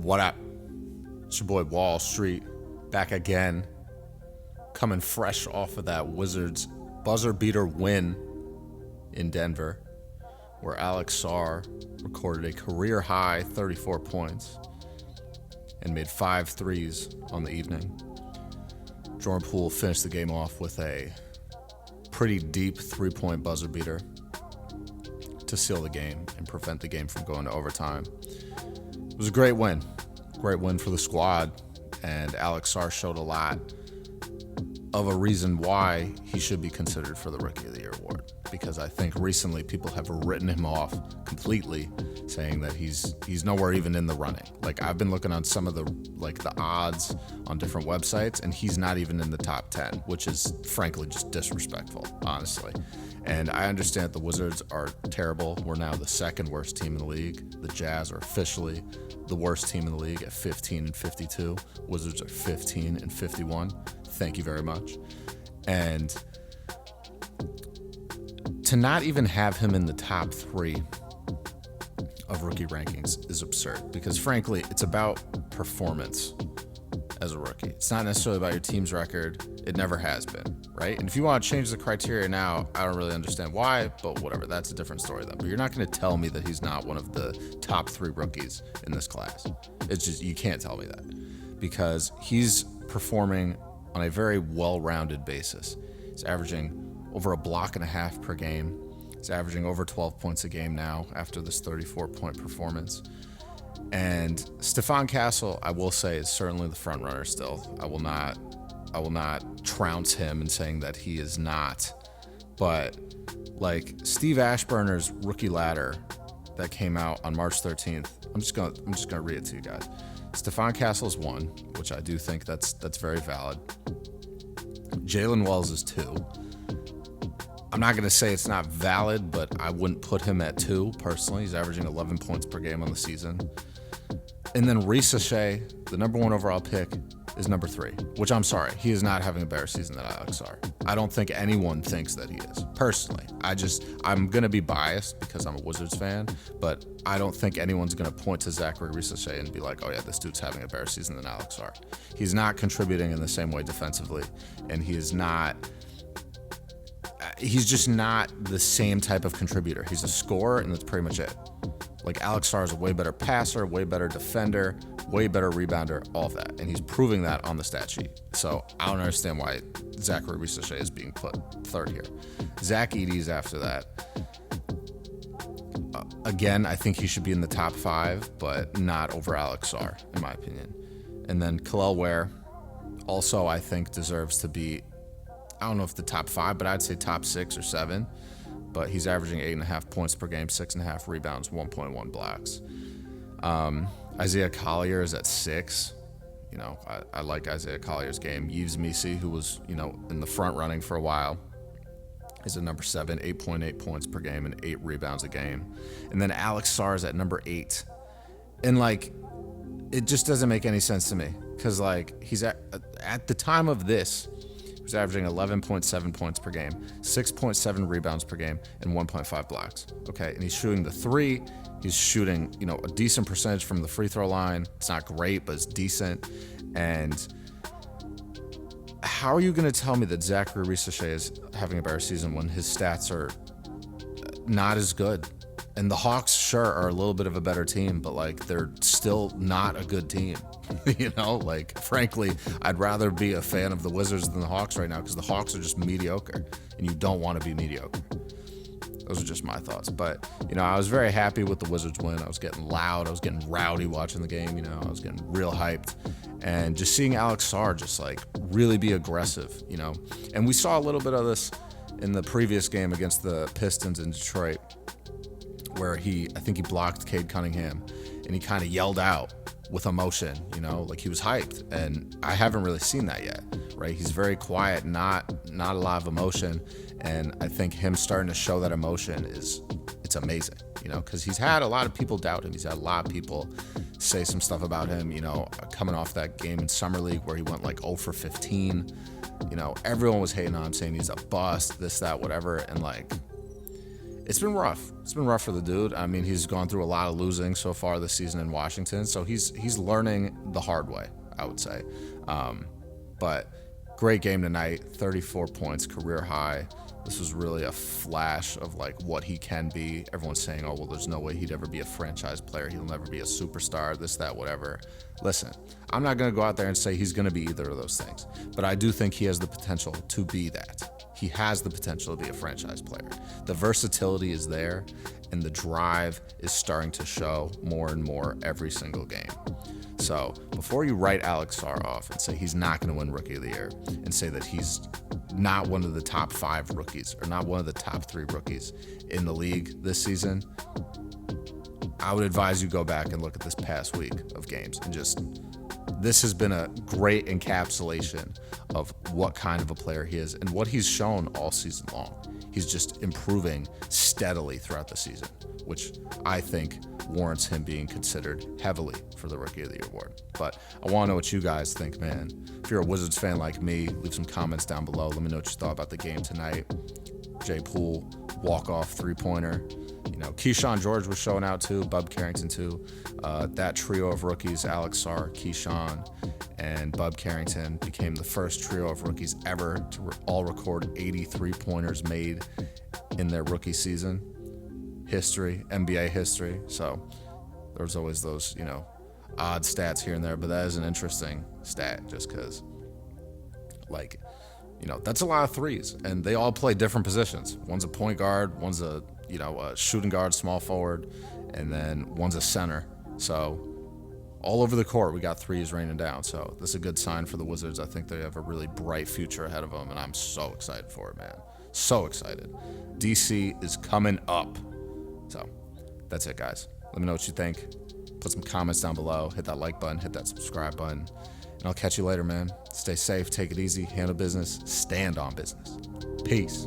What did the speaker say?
What up? It's your boy Wall Street, back again, coming fresh off of that Wizards buzzer beater win in Denver, where Alex Sarr recorded a career high 34 points and made 5 threes on the evening. Jordan Poole finished the game off with a pretty deep 3-point buzzer beater to seal the game and prevent the game from going to overtime. It was a great win for the squad, and Alex Sarr showed a lot of a reason why he should be considered for the Rookie of the Year award, because I think recently people have written him off completely, saying that he's nowhere even in the running. Like, I've been looking on some of the odds on different websites, and he's not even in the top 10, which is frankly just disrespectful, honestly. And I understand the Wizards are terrible. We're now the second worst team in the league. The Jazz are officially the worst team in the league at 15-52. Wizards are 15-51. Thank you very much. And to not even have him in the top 3 of rookie rankings is absurd, because frankly, it's about performance as a rookie. It's not necessarily about your team's record. It never has been, right? And if you want to change the criteria now, I don't really understand why, but whatever. That's a different story then. But you're not going to tell me that he's not one of the top 3 rookies in this class. It's just, you can't tell me that, because he's performing on a very well-rounded basis. He's averaging over a block and a half per game. He's averaging over 12 points a game now after this 34-point performance. And Stephon Castle, I will say, is certainly the front runner still. I will not trounce him in saying that he is not. But like Steve Ashburner's rookie ladder that came out on March 13th, I'm just gonna read it to you guys. Stephon Castle's 1, which I do think that's very valid. Jalen Wells is 2. I'm not going to say it's not valid, but I wouldn't put him at 2 personally. He's averaging 11 points per game on the season. And then Reese Shea, the number 1 overall pick, is number 3, which I'm sorry, he is not having a better season than Alex Sarr. I don't think anyone thinks that he is, personally. I'm going to be biased because I'm a Wizards fan, but I don't think anyone's going to point to Zachary Reese Shea and be like, oh yeah, this dude's having a better season than Alex Sarr. He's not contributing in the same way defensively, and he's just not the same type of contributor. He's a scorer, and that's pretty much it. Like, Alex Sarr is a way better passer, way better defender, way better rebounder, all of that. And he's proving that on the stat sheet. So I don't understand why Zachary Reese Shea is being put 3rd here. Zach Edey's after that. Again, I think he should be in the top 5, but not over Alex Sarr, in my opinion. And then Kel'el Ware also, I think, deserves to be, I don't know if the top 5, but I'd say top 6 or 7. But he's averaging 8.5 points per game, 6.5 rebounds, 1.1 blocks. Isaiah Collier is at 6. You know, I like Isaiah Collier's game. Yves Missi, who was, in the front running for a while, is at number 7, 8.8 points per game and 8 rebounds a game. And then Alex Sarr is at number 8. And, it just doesn't make any sense to me, because, he's at the time of this, he was averaging 11.7 points per game, 6.7 rebounds per game, and 1.5 blocks. Okay, and he's shooting the 3. He's shooting, a decent percentage from the free throw line. It's not great, but it's decent. And how are you going to tell me that Zachary Reese Shea is having a better season when his stats are not as good? And the Hawks, sure, are a little bit of a better team, but, they're still not a good team. Frankly, I'd rather be a fan of the Wizards than the Hawks right now, because the Hawks are just mediocre, and you don't want to be mediocre. Those are just my thoughts. But, I was very happy with the Wizards win. I was getting loud. I was getting rowdy watching the game. I was getting real hyped. And just seeing Alex Sarr just, really be aggressive, And we saw a little bit of this in the previous game against the Pistons in Detroit, where I think he blocked Cade Cunningham, and he kind of yelled out with emotion, he was hyped. And I haven't really seen that yet, right? He's very quiet, not a lot of emotion. And I think him starting to show that emotion it's amazing, because he's had a lot of people doubt him. He's had a lot of people say some stuff about him, coming off that game in Summer League where he went 0 for 15. Everyone was hating on him, saying he's a bust, this, that, whatever. And It's been rough. It's been rough for the dude. I mean, he's gone through a lot of losing so far this season in Washington, so he's learning the hard way, I would say. But great game tonight, 34 points, career high. This was really a flash of like what he can be. Everyone's saying, oh, well, there's no way he'd ever be a franchise player. He'll never be a superstar, this, that, whatever. Listen, I'm not going to go out there and say he's going to be either of those things, but I do think he has the potential to be that. He has the potential to be a franchise player. The versatility is there, and the drive is starting to show more and more every single game. So before you write Alex Sarr off and say he's not going to win Rookie of the Year and say that he's not one of the top 5 rookies or not one of the top 3 rookies in the league this season, I would advise you go back and look at this past week of games and this has been a great encapsulation of what kind of a player he is and what he's shown all season long. He's just improving steadily throughout the season, which I think warrants him being considered heavily for the Rookie of the Year award. But I want to know what you guys think, man. If you're a Wizards fan like me, leave some comments down below. Let me know what you thought about the game tonight. Jay Poole, walk-off three-pointer. Keyshawn George was showing out too, Bub Carrington too. That trio of rookies, Alex Sarr, Keyshawn, and Bub Carrington, became the first trio of rookies ever to all record 83 pointers made in their rookie season history, NBA history. So there's always those, odd stats here and there, but that is an interesting stat just because, that's a lot of threes, and they all play different positions. One's a point guard, one's a shooting guard, small forward, and then one's a center. So all over the court, we got threes raining down. So this is a good sign for the Wizards. I think they have a really bright future ahead of them, and I'm so excited for it, man. So excited. DC is coming up. So that's it, guys. Let me know what you think. Put some comments down below. Hit that like button. Hit that subscribe button. And I'll catch you later, man. Stay safe. Take it easy. Handle business. Stand on business. Peace.